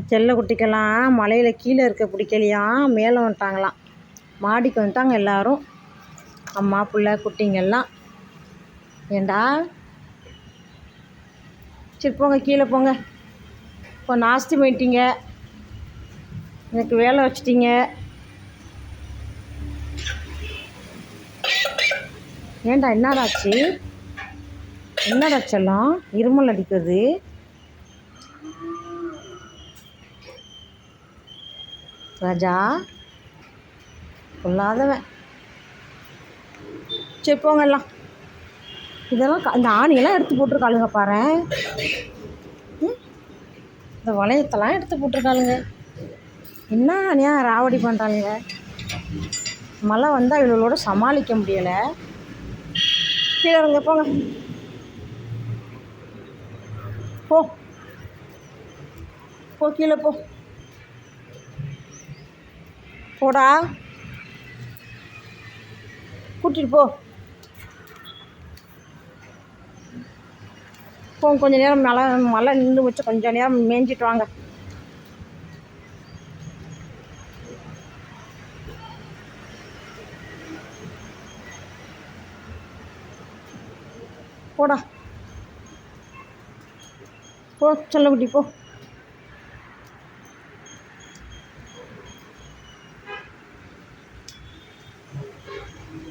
செல்ல குட்டிக்கெல்லாம் மலையில் கீழே இருக்க பிடிக்கலையாம், மேலே வந்துட்டாங்களாம். மாடிக்கு வந்துட்டாங்க எல்லோரும், அம்மா பிள்ளை குட்டிங்கெல்லாம். ஏண்டா சரி போங்க, கீழே போங்க. இப்போ நாஸ்தி பண்ணிட்டீங்க, எனக்கு வேலை வச்சிட்டிங்க. ஏண்டா என்னடாச்சு? என்னடா செல்லம் இருமல் அடிக்குது? ராஜா கொள்ளாதவன். சரி போங்க எல்லாம். இதெல்லாம் இந்த ஆணியெல்லாம் எடுத்து போட்டிருக்காளுங்க பாரு. இந்த வளையத்தெல்லாம் எடுத்து போட்டிருக்காளுங்க. என்ன ஆணியா ராவடி பண்ணுறாளுங்க. மழை வந்தால் இவளோட சமாளிக்க முடியலை. கீழே இருங்க, போங்க போ போ, கீழே போ, போடா, கூட்டிகிட்டு போ. போங்க, கொஞ்சம் நேரம் மழை நின்று வச்சு கொஞ்சம் நேரம் மேய்ஞ்சிட்டு வாங்க. போடா, போ செல்லக்குட்டி போ.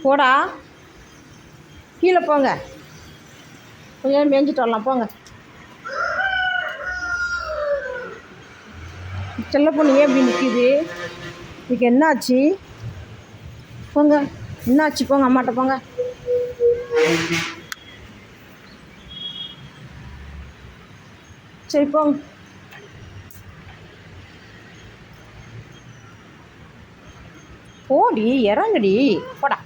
போடா, கீழே போங்க, கொஞ்சம் நேரம் மேய்ஞ்சிட்டு வரலாம், போங்க. செல்ல பொண்ணு ஏன் இப்படி நிற்கிது? இதுக்கு என்ன ஆச்சு? போங்க, என்ன ஆச்சு? போங்க, அம்மாட்ட போங்க. சரி போங்க. போடி, இறங்குடி, போடா.